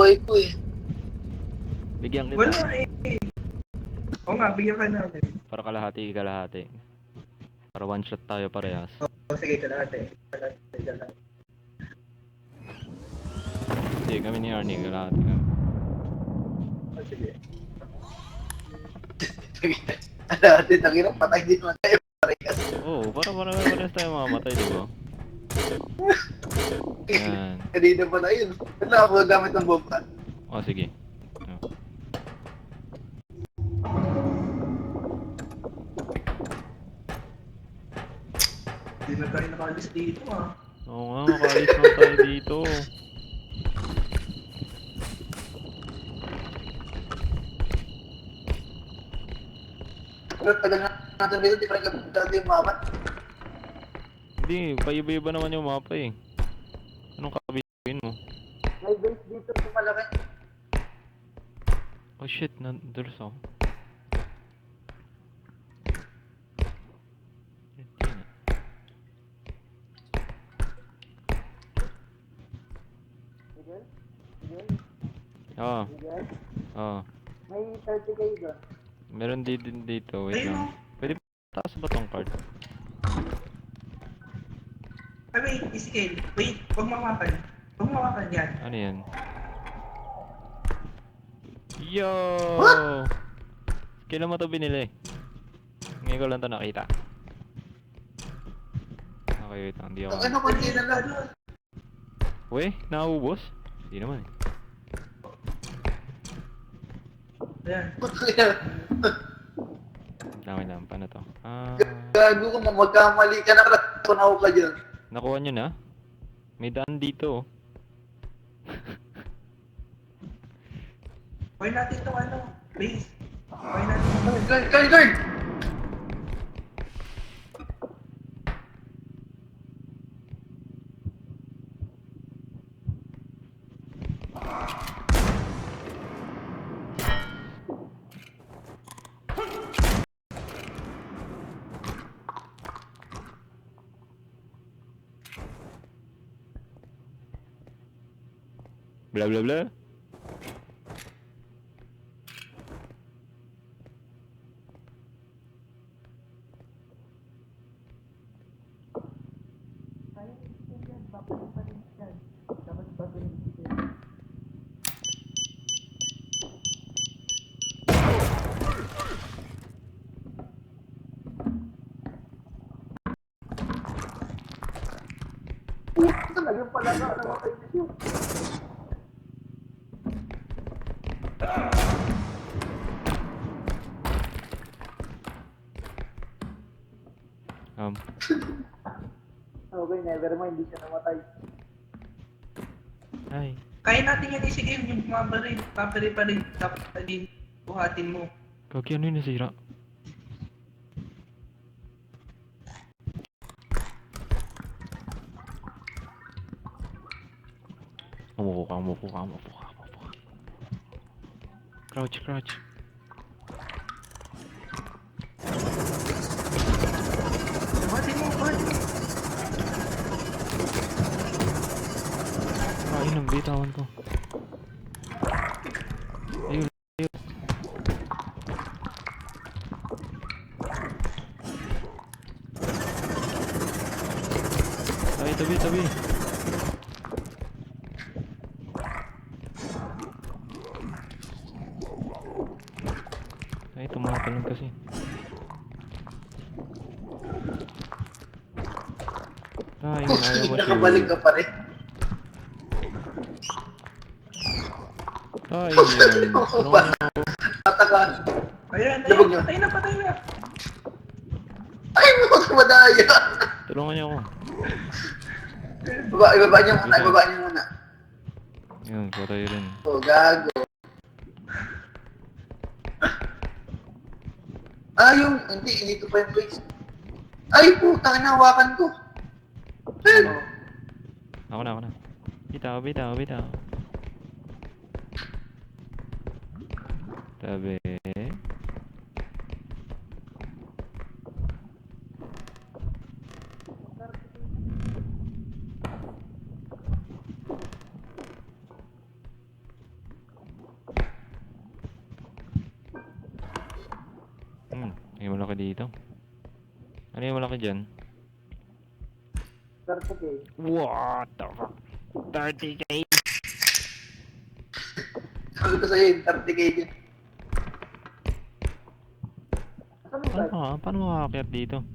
buhay ko eh. Bigyan kita. Wala eh. Oo nga, bigyan ka namin. Para kalahati. Para one shot tayo parehas. Sige, kalahati. Kalahati. Sige, kami ni Arnie, kalahati kami. Sige. Dati, tangirang patay din naman tayo parehas. Oo, para parehas tayo mamamatay, di ba? Yan. Kanina pa na yun. Wala ako gamit ng bomba. O, sige. Oh. Hindi na tayo nakalis dito ah. Oo nga, makaalis na tayo dito. Pero tagal na natin dito, di pa rin kami dati yung mamat. Hindi, paiba-iba naman yung mapa eh. Anong kabihin mo? May base dito sa malaki. Oh shit, nandurs ako. Miguel? Miguel? Oo. Miguel? Oo. May 30 kayo doon. Meron din dito, wait Ayun lang. oh. Pwede taas ba tong card? Ay, wait, Isikil. Wait, huwag mawakan. Huwag mawakan yan. Ano yan? Yo! Kailan mo to binili? Ngayon ko lang to nakita. Okay, wait lang, hindi ako. Ano konti na lang. Uy, naubos? Hindi naman eh. Ayan. Wait lang, paano to? Gago ko, magkamali ka na, tunaw ka dyan. Nakuha nyo na? May daan dito oh. Huwag natin itong ano, base. Huwag natin. Guard! Bla bla bla. Talagang pala ka, namatay na siya. Okay, never mind, hindi siya namatay. Ay. Kaya natin yan Isikil, yung bumabari. Papari pa rin. Dapat na din. Buhatin mo. Kaki ano yung nasira? Umupo ka. Crouch. Buhatin mo, buhatin mo. Ayun ang bitawan ko. Ayun. Tabi. Ay, tumatalon kasi. Ay, ayaw mo Nakabalik ka pa rin. Ay, yun. Tulungan niyo ako. Tatakan. Ayan, Labog niyo. patay na. Ay, mo ka madaya. Tulungan niyo ako. Ibaba niyo muna. Yun, patay rin. Oh, gago. Hindi, dito pa yung place. Ay, puta, nahawakan ko. Ayun. Ako na. Bitaw. Tabi. malaki dito. Ano yung malaki dyan? 30K. What the fuck? 30k? Sabi ko sa'yo, 30K din. Paano makakakyat dito?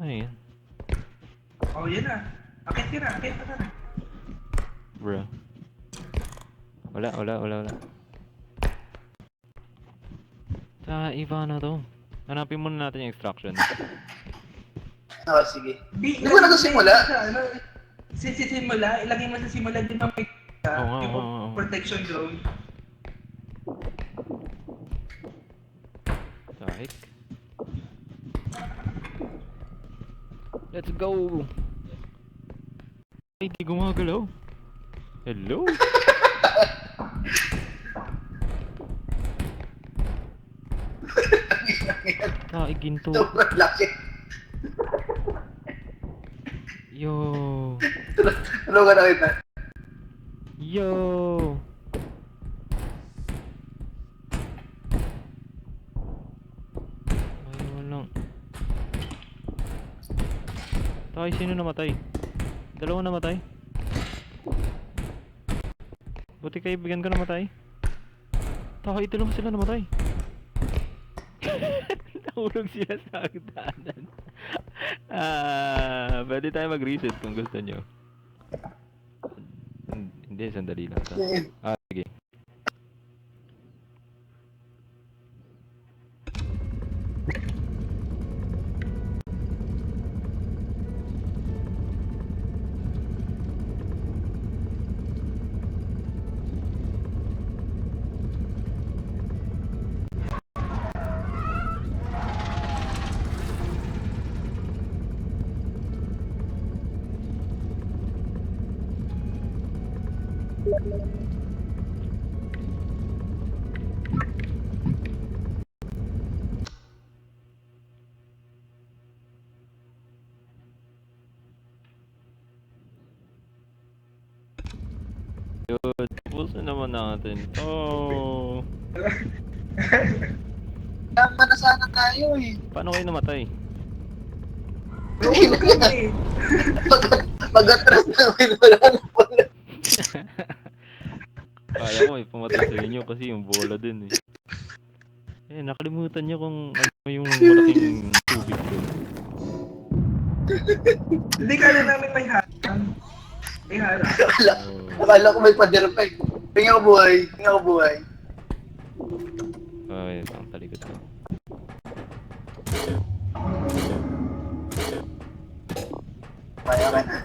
Ano yan? Oh, yan na. Akit ka na. Bro. Wala. Sa iba na to. Hanapin muna natin yung extraction. Oo, sige. Di Hindi ko na simula. Simula, ilagay mo sa simula din ang may Oo, yung oo. protection drone. Sahik. Let's go! Ay, di gumagalaw. Hello? Ay, ginto. Sobrang laki. Yo! Ano ka nakita? Yo! Ayun lang. Tay, sino namatay? Dalawa namatay? Buti kaibigan ko namatay. Tay, dalawa sila namatay. Nahulog sila sa hagdanan. Pwede tayo mag-reset kung gusto nyo. Hindi, sandali lang. Sige. Yun, tapos na naman natin. Oh, Tama na sana tayo eh. paano kayo namatay? Hindi na yan. Pag-atras namin, wala na pala. Kala ko may pumatay sa inyo kasi yung bola din eh. Nakalimutan nyo kung ano yung malaking tubig doon. Hindi ka na namin may harang. May harang. Akala ko may pader pa eh. Tingnan ko buhay. Ay, ang talikod ko. Kaya ka na.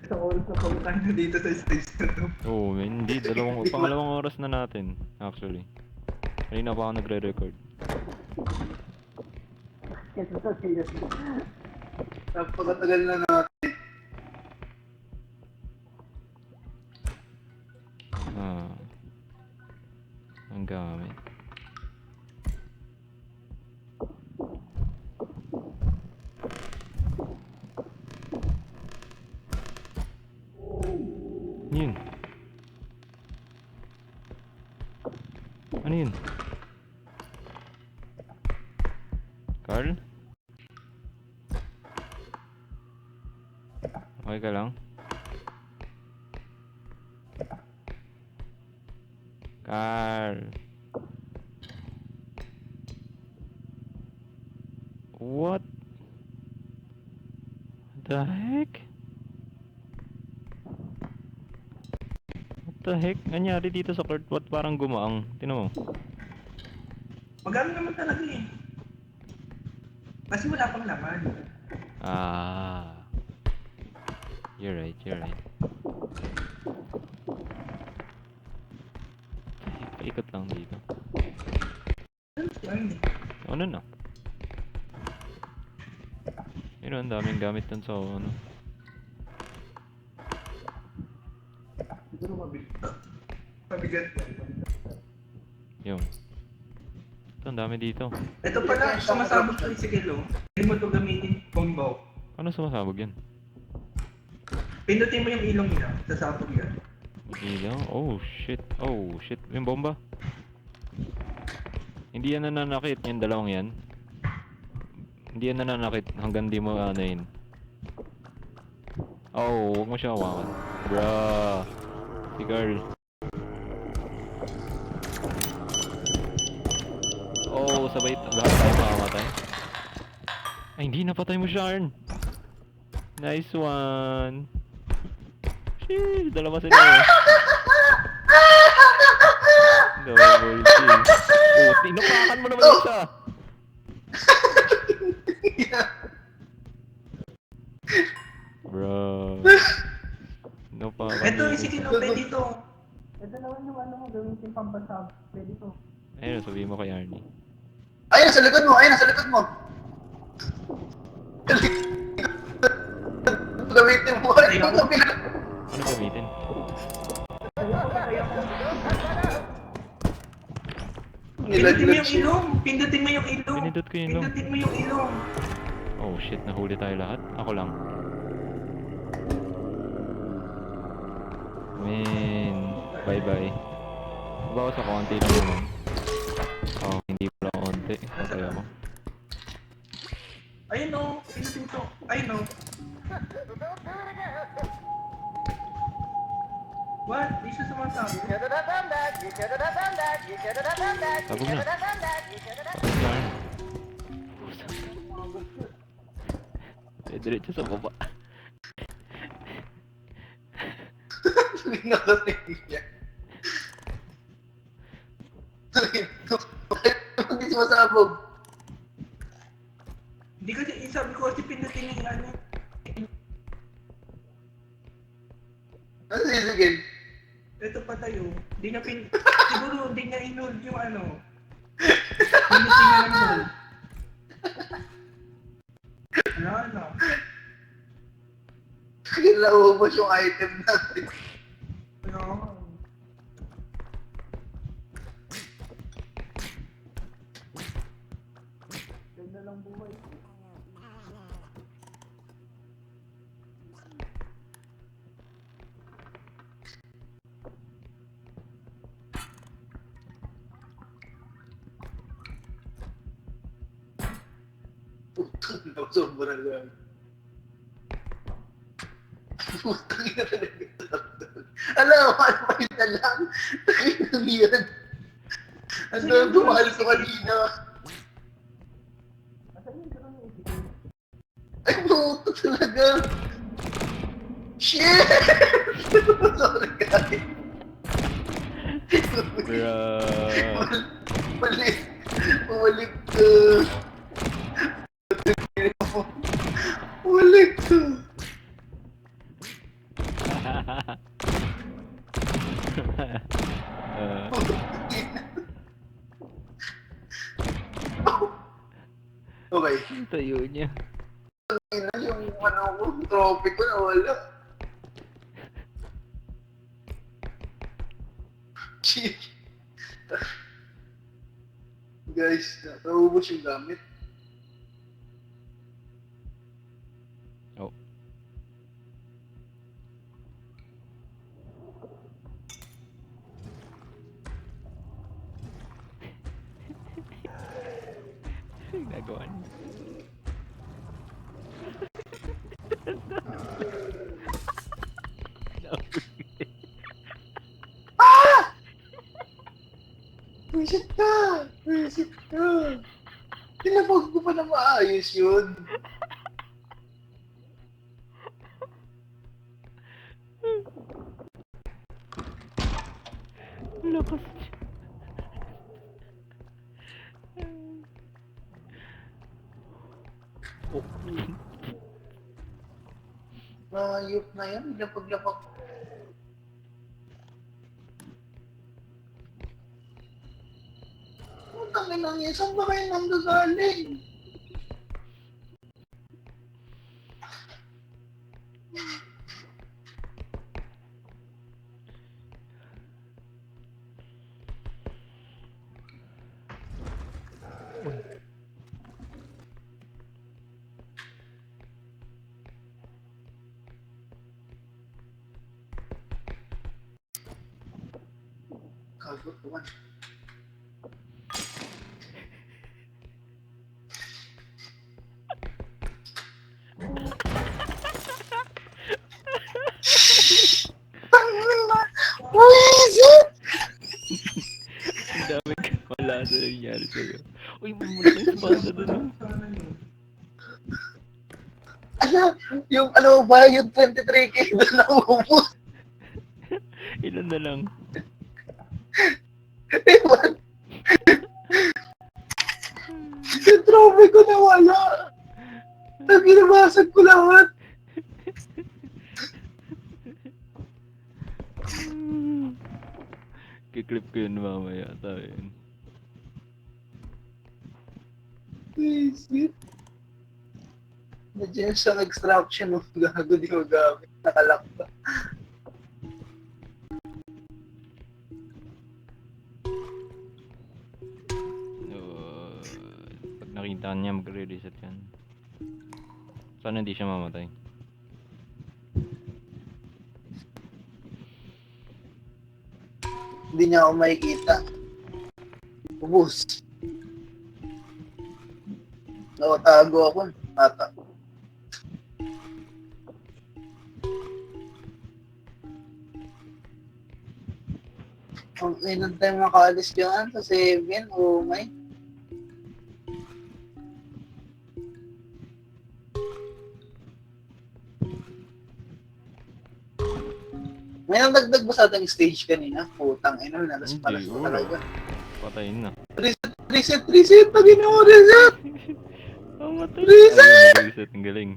Isang oras na pagkain na dito sa stage na to. Oo, hindi. Pangalawang oras na natin, actually. Kanina pa ako nagre-record. Napakatagal na natin. Ang gamit. Yun. Ano yun? Carl? Okay ka lang? Carl? What the heck? What the heck? Nangyari dito sa court? What parang gumaang? Tingnan mo. Magano naman talaga eh. Kasi wala pang laman. You're right. Paikot lang dito. Ano na? Yun, ang daming gamit dun sa ano. Siguro mabigat. Yung. Ito, ang dami dito. Ito pala, sumasabog sa isikilo. Hindi mo ito gamitin combo. Ano sumasabog yan? Pindutin mo yung ilong niya, sasabog yan. Ilaw? Oh shit. Oh shit. Yung bomba. Hindi yan nananakit. Yung dalawang yan. Hindi yan nananakit hanggang di mo ano yun. Oh, huwag mo siya hawakan. Bruh. Si Carl. Oh, sabay lahat tayo makamatay. Ay, hindi napatay mo siya, Arn. Nice one. Sheesh, dalawa sila eh. Double kill. Oh, tinupakan mo naman isa. Bro. Tinupakan Ito, mo sige, isa. no, pwede ito. Ito naman yung ano mo, gawin yung pampasab. Pwede ito. Ayun, sabihin mo kay Arnie. Ayun, sa likod mo! Ayun, sa likod mo! Gamitin mo! Ayun, gamitin mo! Ano gamitin? Pindutin mo yung ilong! Pindutin mo yung ilong! Pinindot ko yung ilong. Pindutin mo yung ilong! Oh shit, nahuli tayo lahat. Ako lang. Man, bye-bye. Bawas sa konti lang naman. Oh, hindi pala konti. Okay ako. Ayun o! Pindutin ko! Ayun o! What? Di siya sumasabi. Sabog na. Saan? Diretso sa baba. Nakatayin niya. Hindi sumasabog. Hindi kasi, sabi ko kasi pindutin yung ano. Ano sisigil? Ito pa tayo. Di niya siguro di niya inold yung ano. Pindutin niya ng hold. Wala na. Kaya naubos yung item natin. Wala. Ganda lang buhay. Putang ina, sobrang lang. Putang ina talaga. Alam mo, ano pa yun na lang? Takinang yan. Ano, bumahal ko kanina. Asan yung drone yung isipin? Ay, puto talaga. Shit! Sorry, guys. Bruh. Balik. Bumalik ka. Bumalik ka. Okay. Tayo niya. Ina yung ano ko, trophy ko nawala. Shit. Guys, naubos yung gamit. Oh. Nagawa niya. Reset ka! Reset ka! Tinapag ko pa na maayos yun. Lakas niya. Oh. Ayop na yan, lapag-lapag. Putang ina niya, saan ba kayo nanggagaling? Gago, tuwan. Tangina! Buwisit! Ang daming wala na nangyari sa'yo. Uy, malaking espada dun, oh. Sana yun. Ala, yung ano ba, yung 23K doon na umubos. Ilan na lang? Ewan. Yung trophy ko nawala. Naginabasag ko lahat. Kiklip ko yun mamaya, tayo yun. Buwisit. Nandiyan sa extraction of gago di ko gamit. Nakalak pa. Pag nakita niya, magre-reset yan. Sana hindi siya mamatay. Hindi niya ako makikita. Ubus. Nakatago ako. Ata. Kung ilan tayo makaalis dyan sa 7, oh my. May nagdagdag ba sa ating stage kanina? Putang ina, nalas pala Hindi, sa wala. talaga. Patayin na. Reset! Pagin mo, reset! Mamatay. Reset! Ayun, nag-reset. Ang galing.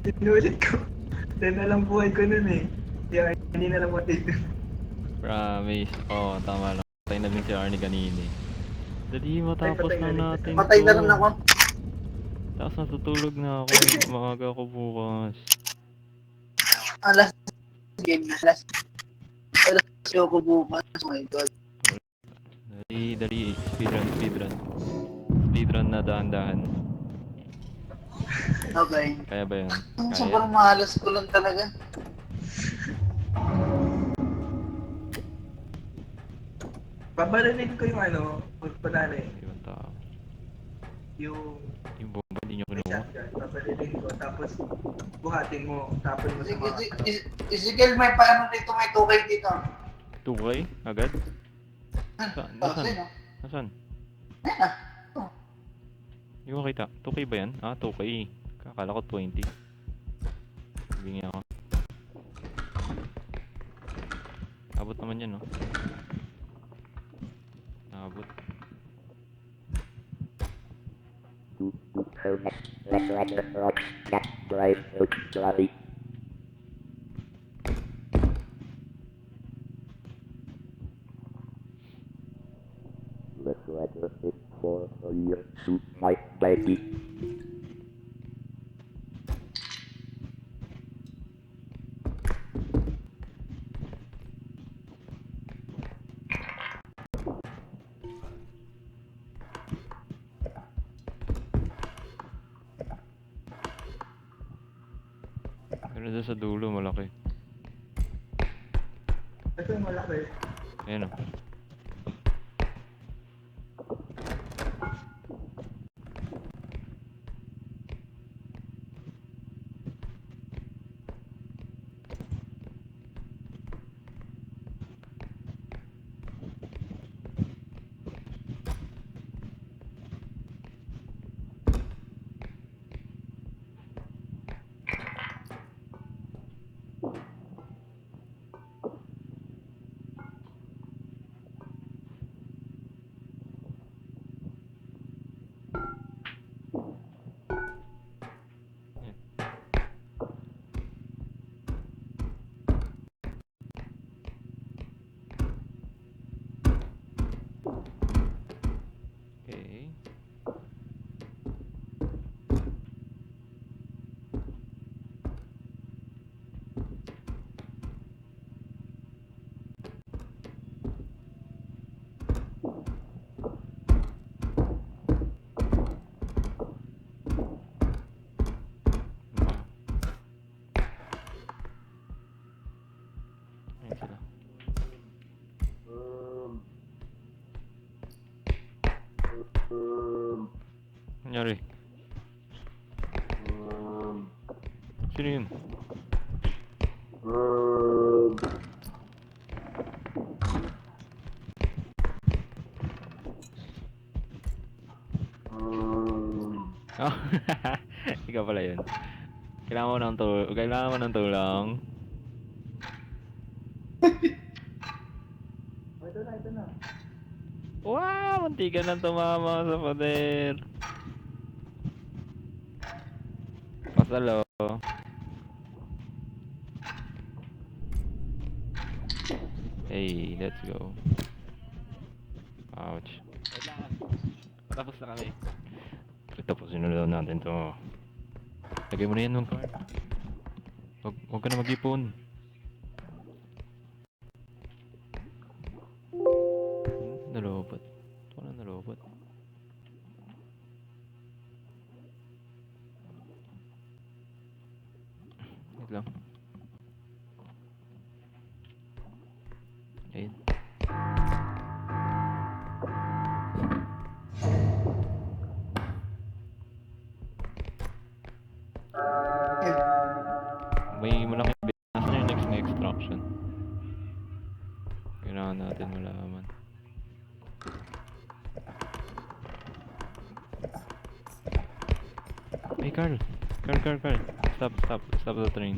Tinulit ko. 10 na lang buhay ko nun eh. Kaya hindi na lang matito. Promise. Oo, tama lang. Patay na din si Arnie kanina eh. Dali, matapos patay na na rin. natin Patay na to. rin ako. Tapos natutulog na ako. Maaga ako bukas. Last game na. Last show ko bukas. Oh my god. Dali. Speedrun. Speedrun na dahan-dahan. Okay. Kaya ba yan? Kaya. Sobrang mahalas ko lang talaga. Babalinin ko yung ano, pagpadali. Ibang tao. Yung Yung bomba hindi nyo may kinuha. shotgun. Babalinin ko. Tapos buhatin mo. Tapon mo sa mga ano. Ezekiel, may paano dito, may 2K dito. 2K? Agad? Nasaan? Sino? Nasaan? Ayan ah. Oh. Hindi ko makita. 2K ba yan? 2K. Kakala ko 20. Bingi ako. Abot naman yan, no? Abot. Let's let the rocks get brave to bloody. Let's let it for a year shoot my baby. Pero doon sa dulo, malaki. Ito yung malaki. Ayan, oh. Nangyari? Sino yun? Oh, ikaw pala yun. Kailangan mo ng tulong. Ito na. Wow! Muntikan na tumama sa pader. Pasalo. Hey, let's go. Ouch. Tapos na kami. Ito po, sinunod natin to. Lagay mo na yan, Mangkar. Huwag ka na mag-ipon. Nalobot. Ito na nalobot. Wait lang. Ayun. May malaking Nasaan yung next na extraction? Kailangan natin malaman. Hey Carl! Carl! Stop the train.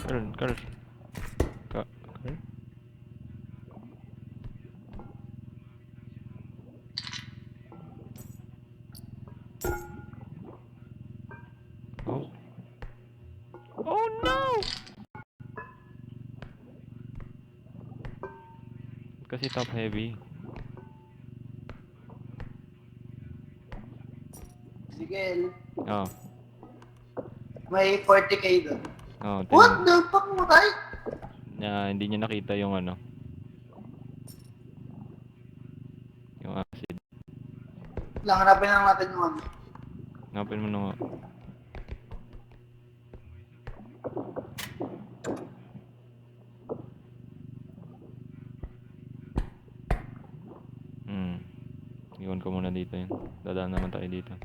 Carl! Carl? Oh. Oh no! Kasi top heavy. Sige, Oh. may 40k doon. Oh, What the fuck, matay? hindi niya nakita yung ano. Yung acid. Lang, hanapin lang natin yung ano. Hanapin mo na nga. Iwan ko muna dito yun. Dadaan naman tayo dito.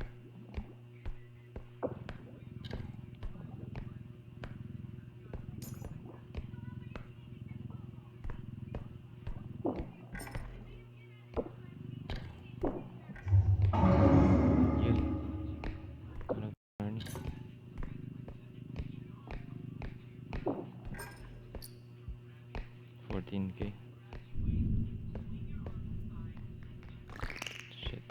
Yun. Walang turn. 14k. Shit.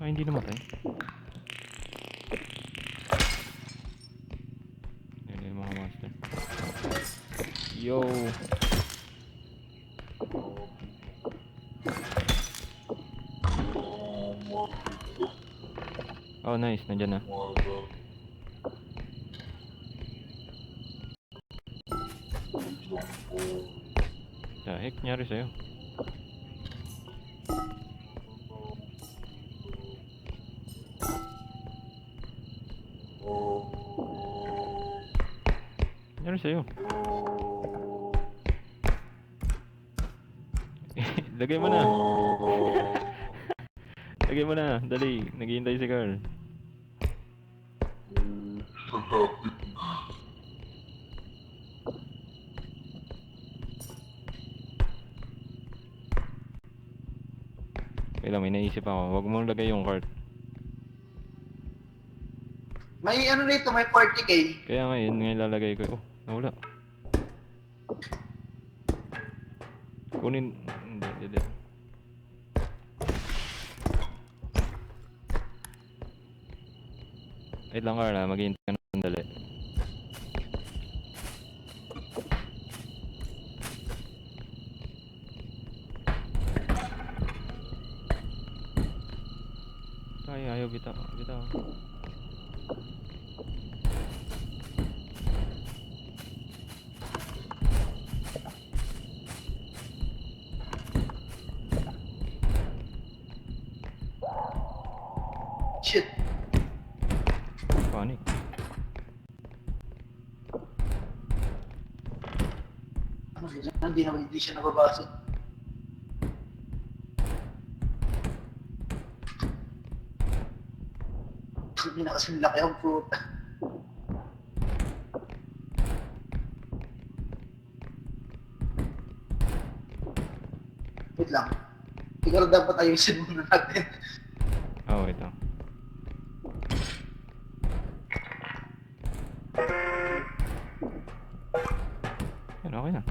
Hindi namatay. Yan yung mga monster. Yo! Oh nice, nandyan na. The heck nangyari sa'yo? Nangyari sa'yo? Lagay mo na! Lagay mo na! Dali! Naghihintay si Carl. Wait lang, may naisip ako. Huwag mong lagay yung cart. May ano nito, may 40k. Kaya nga yun nga ilalagay ko. Oh, nawala. Kunin... Hindi. Wait lang Carl ha, maghihintay ka ng sandali. Ayaw, bitaw. Hindi siya nababasa. Hindi na kasing laki ang puta. Wait lang. Siguro dapat ayusin muna natin. Oh, wait lang. Yan, okay na.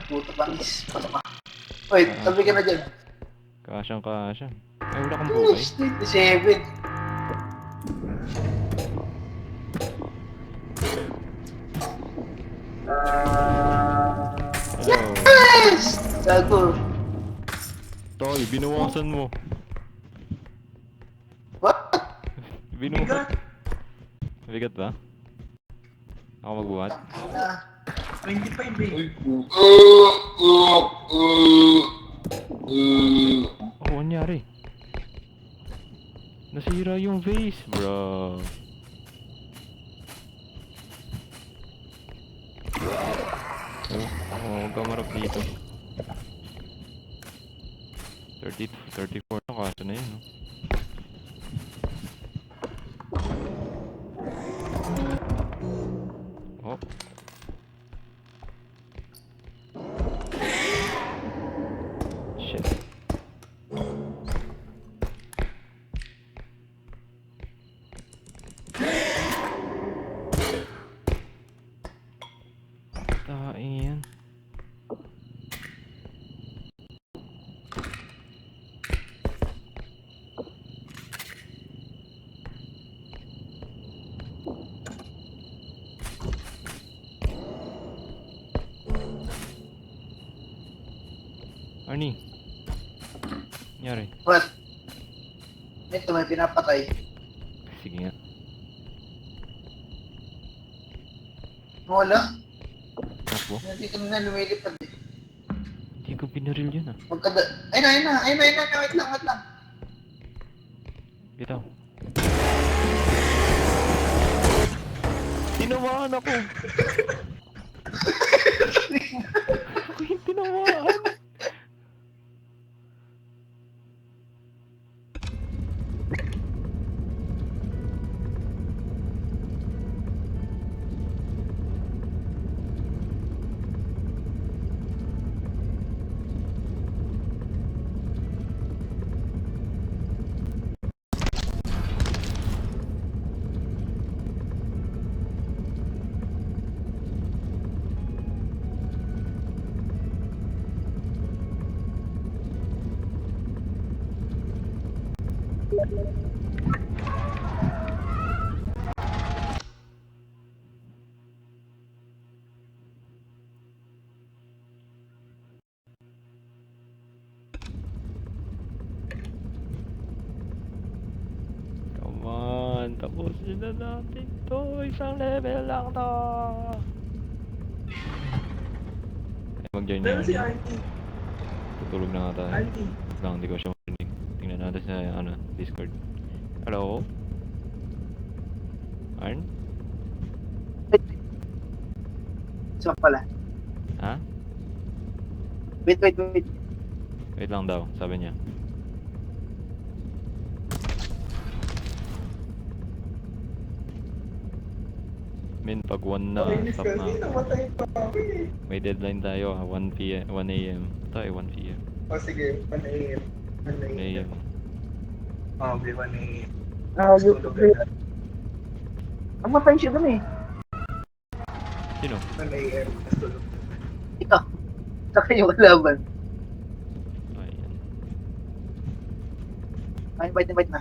Puta panis. Pasok ka. Wait, tabi ka na dyan. Kasyang kasya. Ay, wala kang buhay. 27. Hello. Yes! Gago. Toy, binawasan mo. What? Binuhat. Bigat ba? Ako magbuhat? Ah, 25 eh. Oh, anyari? Nasira yung vase, bro. Huwag ka marap dito. 34 na kaso na yun, no? Oh. Shit. Tain. Arnie. Nangyari? what? Ito may pinapatay. Sige nga. Wala. Takbo? Hindi ka na lumilipad eh. Hindi ko binaril yun ah. Ayun na. Wait lang. Bitaw. Tinamaan ako! Ako yung tinamaan! Come on, tapusin na natin to. Isang level lang to. Ay, mag-join Pero na si yun. Auntie. Tutulog na nga tayo. Auntie. Lang, hindi ko siya marinig. Tingnan natin sa Discord. Hello? Arn? So pala. Ha? Wait. Wait lang daw, sabi niya. Min, pag 1 na, Pakainis stop kasi, na. namatay pa ako eh. May deadline tayo, 1 a.m. Ito ay 1 p.m. O sige, 1 a.m. 1 1 a.m. Oh, okay, 1 a.m. Tulog na. Ang matay siya dun eh. Sino? 1 a.m. Tapos tulog. Ikaw. Sa kanyang kalaban. Ayan. Ay, invite na.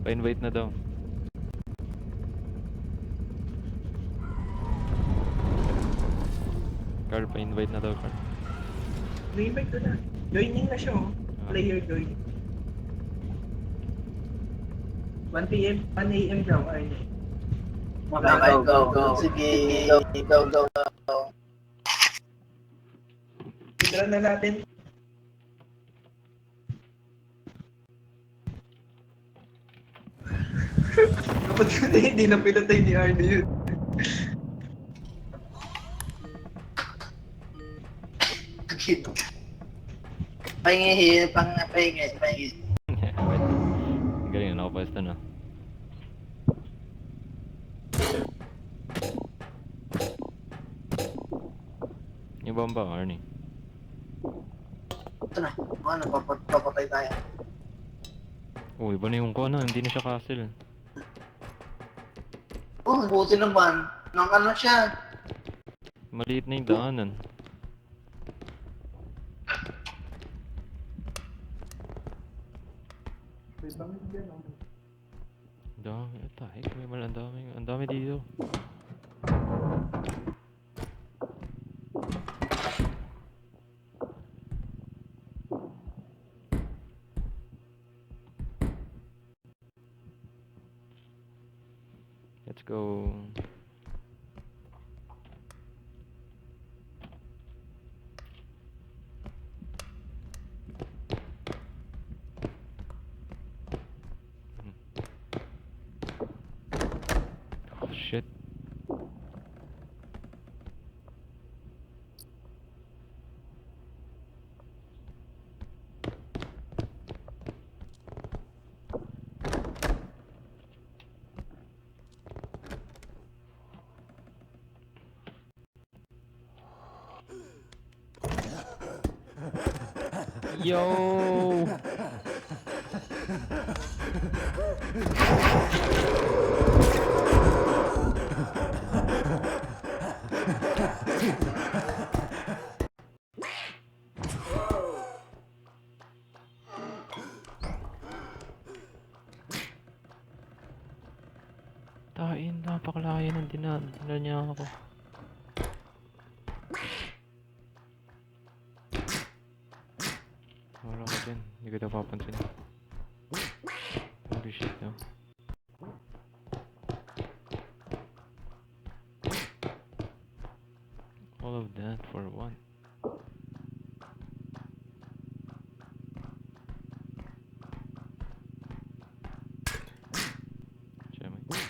Pa-invite na daw. Carl, pa-invite na daw, Carl. Na-invite ko na. Joining na siya oh. Ah. Player join. 1 p.m. 1 a.m. daw, Arnie. Okay, go. Sige, go. Tira na natin. Kapag hindi na pinatay ni Arnie yun. Shit. Pahingi, pahingi. Wait. Ang galing na, nakapwesto na. Yung bomba, Arnie. Ito na, ano, papatay tayo. Oh, iba na yung ano, hindi na siya castle. Oh, buti naman. Nang ano siya. Maliit na yung daanan. May bangin dyan, oh. Ang dami, tayo, ang dami dito. Let's go. Oh shit. Yo! Tain, napakalaya ng dinadala niya ako. Wala ka din, hindi ko napapansin. Holy shit, no? All of that for one. Siyempre.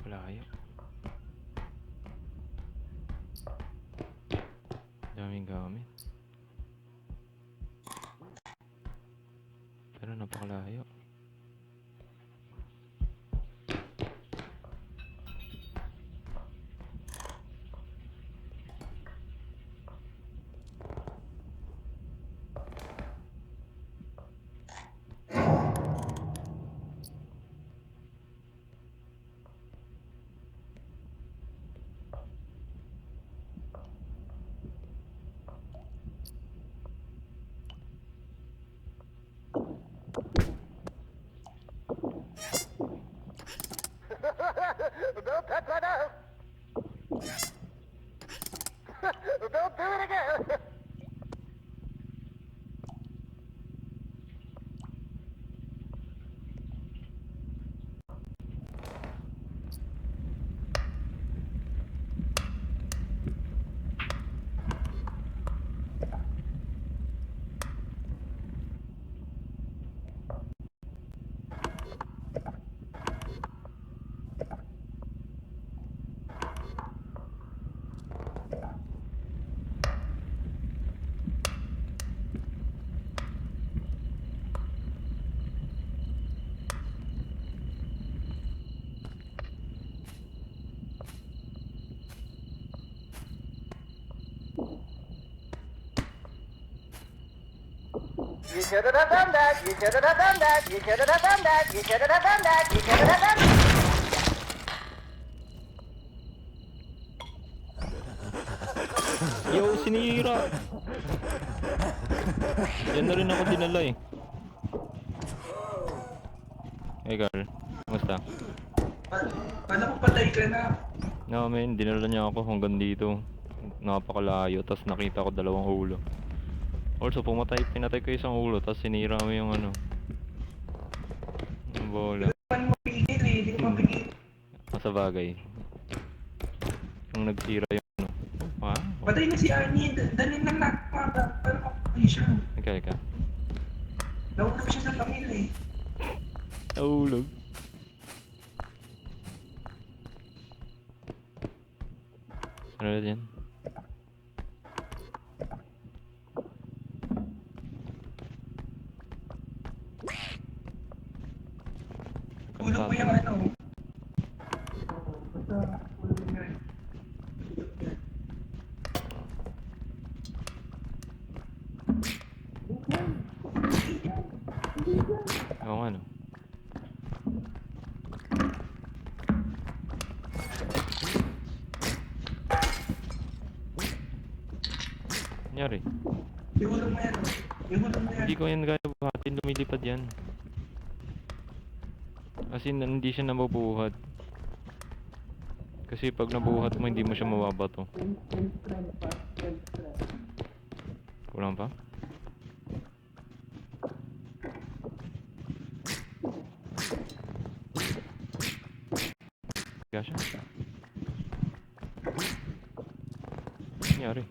Pakalayo. Daming gamit. Pero napakalayo. Don't touch my nose. Don't do it again. You should have done that. You should have done that. You should have done that. You should have done that. You should have done that. Yo, sinira! Yan na rin ako dinala eh. Hey girl, kumusta? Paano kung patay ka na? No man, dinala niya ako hanggang dito. napakalayo, tapos nakita ko dalawang ulo. Also, pinatay ko isang ulo, tapos sinira mo yung ano. Yung bola. Paano mo pigil eh, hindi ko mapigil. Sa bagay. Yung nagsira yung ano. Wow. Patay na si Arnie, dalhin lang natin para makapagay siya. Ika. Naulog siya sa pamilya eh. Nahulog. Ano na yan? Ulog mo yung ano. Basta ulog mo yun. Oo nga no. Nangyari? Ihulog mo yan. Ihulog mo yan. Hindi ko yan kaya buhatin, lumilipad yan. As in, hindi siya nabubuhat. Kasi pag nabuhat mo, hindi mo siya mababato. Kulang pa? Kaya siya? Nangyari?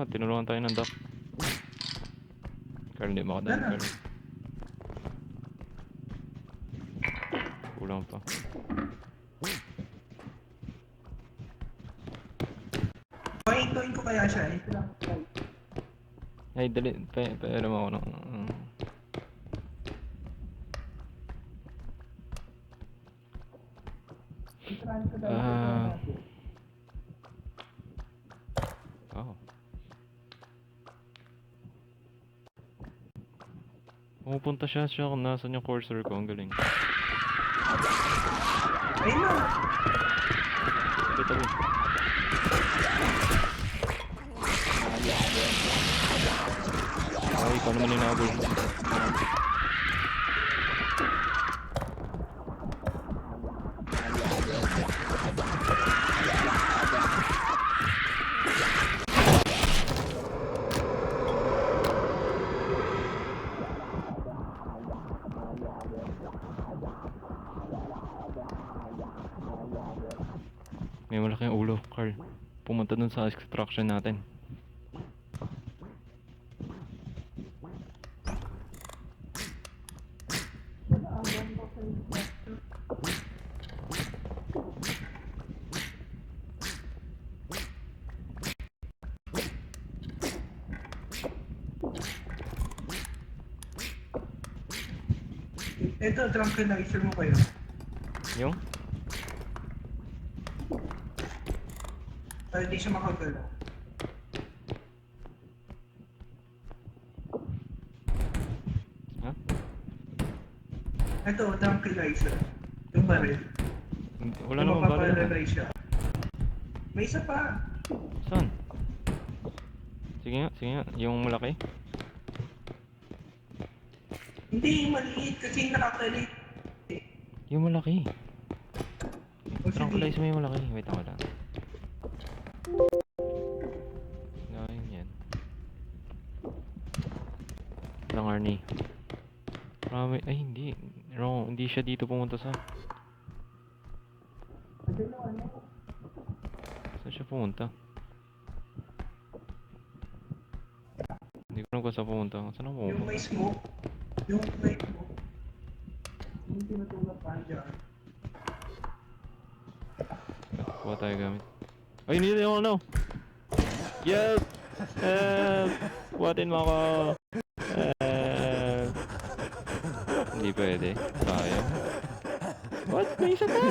Tinulungan tayo ng duck. Carl, hindi makadaan, Carl. Kulang pa. Pahintuin ko kaya siya eh. Ay, dali. Alam ako nung... Oh. Pumupunta siya kung nasan yung cursor ko. Ang galing. Ayun na. Kita mo. Ay, ikaw naman inabol. May malaking ulo, Carl. Pumunta dun sa extraction natin. Ito, tranquilizer mo kayo. Yung? Para di siya makagalaw. Ha? Ito, tranquilizer. Yung baril. Wala Yung namang baril. mapapalalay siya. May isa pa. Saan? Sige nga. Yung malaki? Hindi, maliit kasi nakapalit. Yung malaki. O sige. Tranquilize mo yung malaki. Wait ako lang. Gawin yan. Lang Arnie. Marami. Ay, hindi. Wrong. Hindi siya dito pumunta sa... Saan siya pumunta? Hindi ko alam kung saan pumunta. Saan ako Yung pumunta? may smoke. Yung may smoke. Yung tinutulak pa dyan. Kuha tayo gamit. Ay, hindi yung ano! Yes! Buhatin mo ako! Hindi pwede. Sayang. What? May isa pa!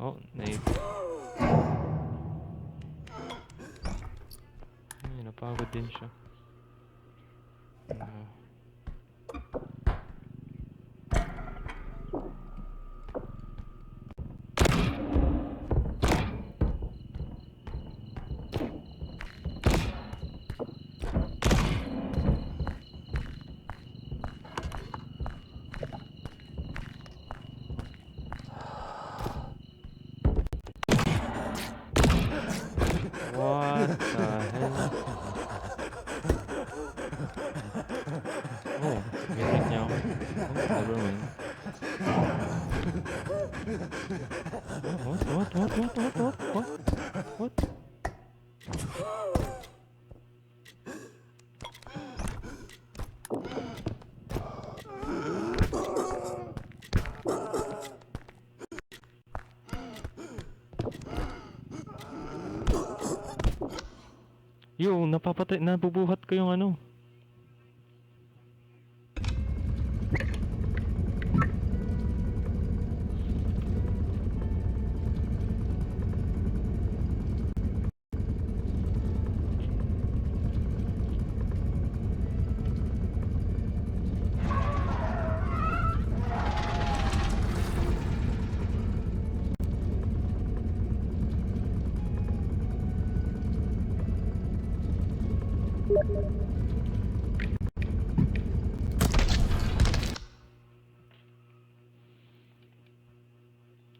Oh, naib. Ay, napagod din siya. What? Yo, napapatay, nabubuhat ko yung ano.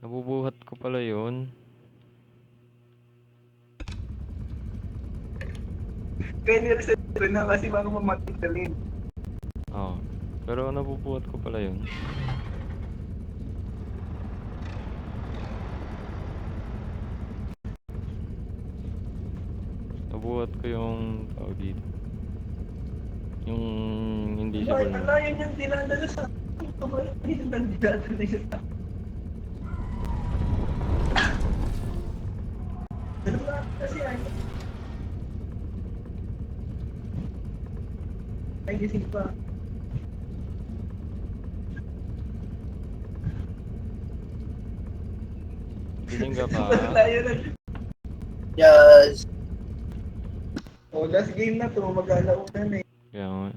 Nabubuhat ko pala yun. Kaya nireset ko na kasi baka mamatigalin. Oo. Pero nabubuhat ko pala yun. Nabuhat ko yung tawag dito. Yung invisible Ang na. layo niyang dinadala sa hindi nang dinadala siya sa ano ba kasi ay gising pa. Gising ka pa. Ang layo na. Yes. Oh, last game na to, mag-alaunan eh. Kaya nga.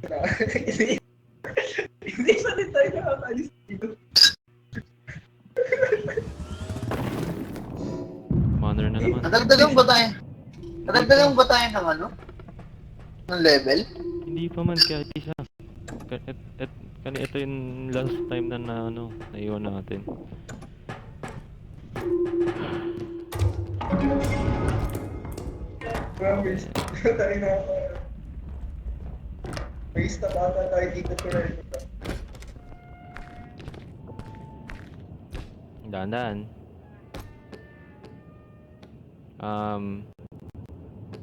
Hindi pa rin tayo nakakalis dito. Manner na naman. Nadagdagan ba tayo? Nadagdagan ba tayo ng ano? Ng level? Hindi pa man kahit isa. Ito yung last time na ano, naiwan natin. Promise. Tayo na may stop ata tayo dito pero Dahan-dahan.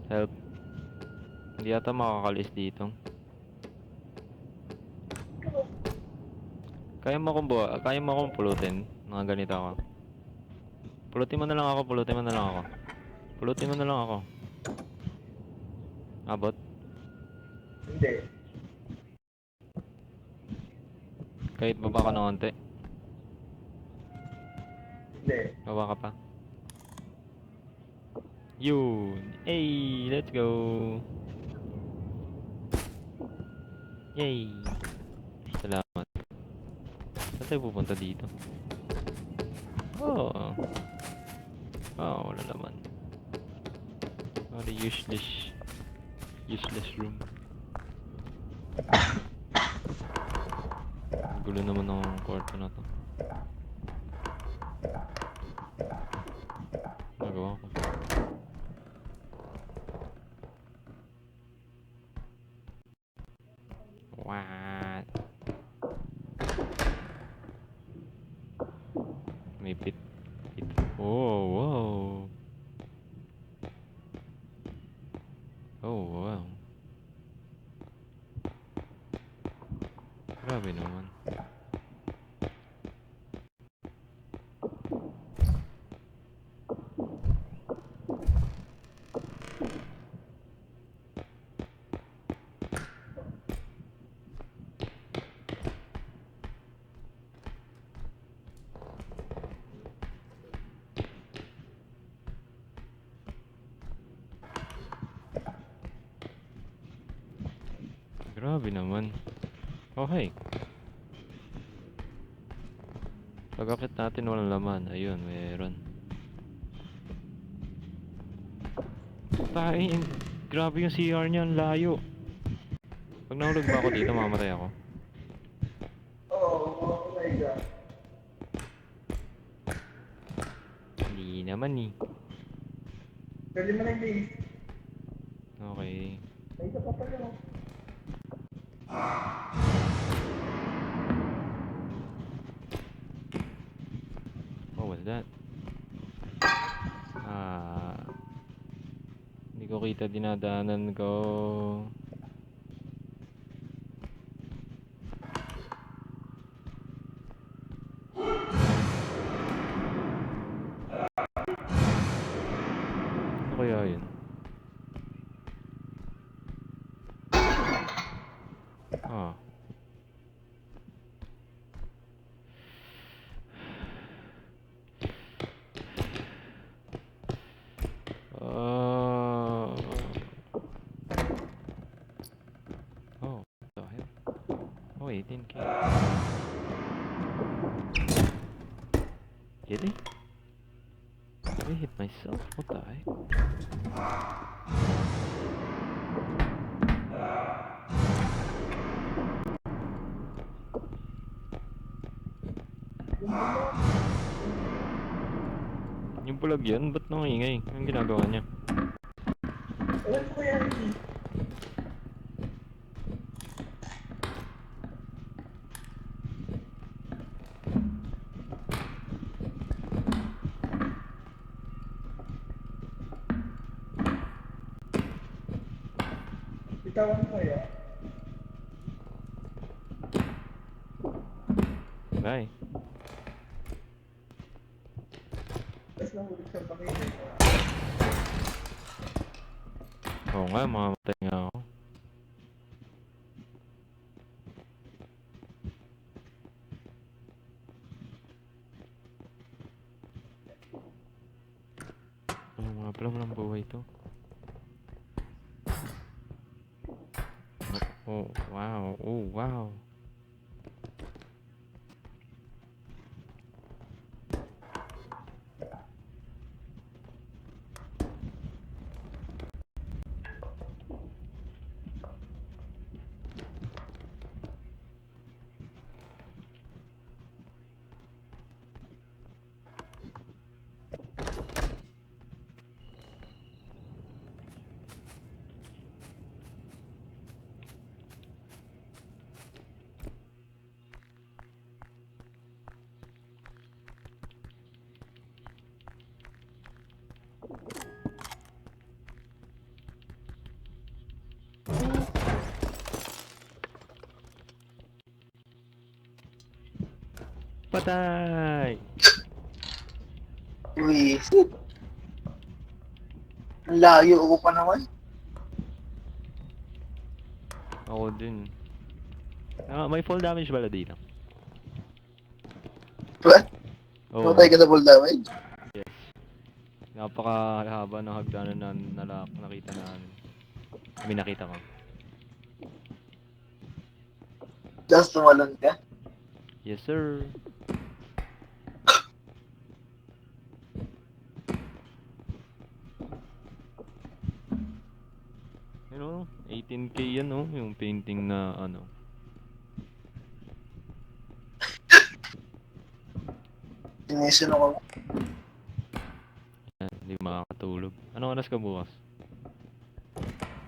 Help. Hindi yata makakalis dito. Kaya mo akong pulutin. Mga ganito ako. Pulutin mo na lang ako. Pulutin mo na lang ako. Abot. hindi. Kahit baba ka na konti. Hindi. Baba ka pa. Yun. Hey, let's go. Yay. Salamat. Saan tayo pupunta dito? Oh. Oh, wala naman. Oh, the useless room. Ang gulo naman ng kwarto na to. Nagawa ko. What? May pit. Oh, wow. Oh, wow. Grabe naman. Grabe naman. Okay. Pag-akit natin walang laman. Ayun, meron. Tain. Grabe yung CR niya. Ang layo. Pag nahulog ba ako dito, mamatay ako. Oh my god. Hindi naman eh. Pwede mo na yung base. Okay. May isa pa pala. What was that? kita dinadaanan ko. Ano kaya yun? Ah. Uh, oh, what the hell? Oh, 18K. Really? I hit myself? What the heck? Yung bulag yan, ba't nangingay? Anong ginagawa niya? Ewan ko yan eh. Bitawan ko yan. Bye. Tapos nahulog sa Panginoon. Oo nga, mamamatay nga ako. Ano mga pala mo ng buhay to? Oh, wow. Oh, wow. Patay! Wisit. Ang layo ko pa naman. Ako din. May full damage pala dito. What? Oo. Matay ka na full damage? Yes. Napakahaba ng hagdanan na nakita namin. May nakita ko. Just tumalon ka? Yes, sir. You know, 18K yan, oh. Yung painting na, ano. Sinisin ako. Yan, hindi makakatulog. Anong oras ka bukas?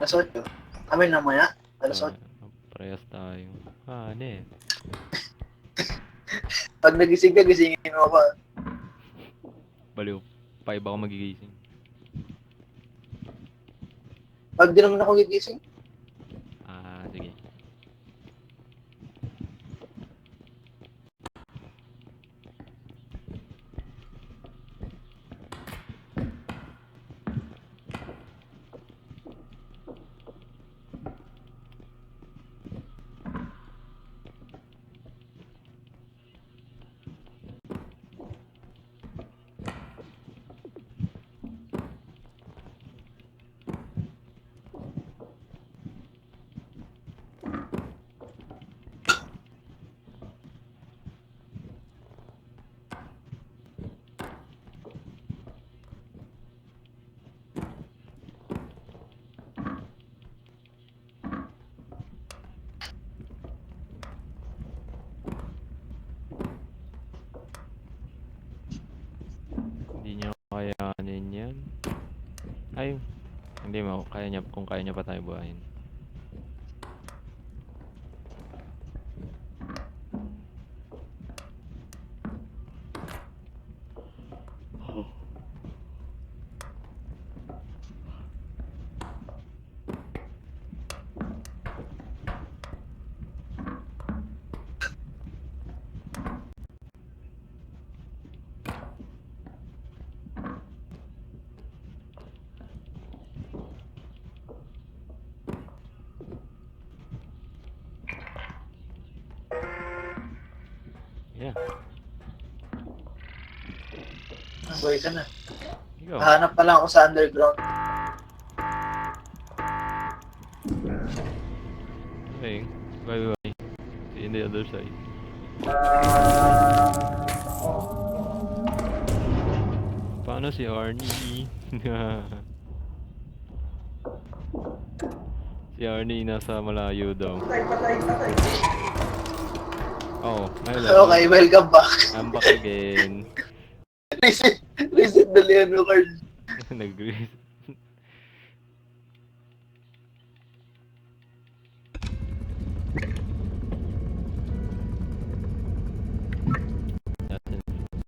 Alas 8. Kami na maya. Alas 8. Parehas tayo. Ano eh. Pag nagising ka, gisingin mo pa. Baliw. 5 ako magigising. Pag di naman ako gigising, Sige. Hindi niya kayanin yan. Ay, hindi mo. Kaya niya, kung kaya niya pa tayo buhayin. Yeah. Boy ka na. Ikaw. Hanap pa lang ako sa underground. Okay. Bye-bye. See you on the other side. Paano si Arnie? Si Arnie nasa malayo daw. Patay. Oh, hello. Okay, welcome back. I'm back again. Reset the Leon card. Nag-reset.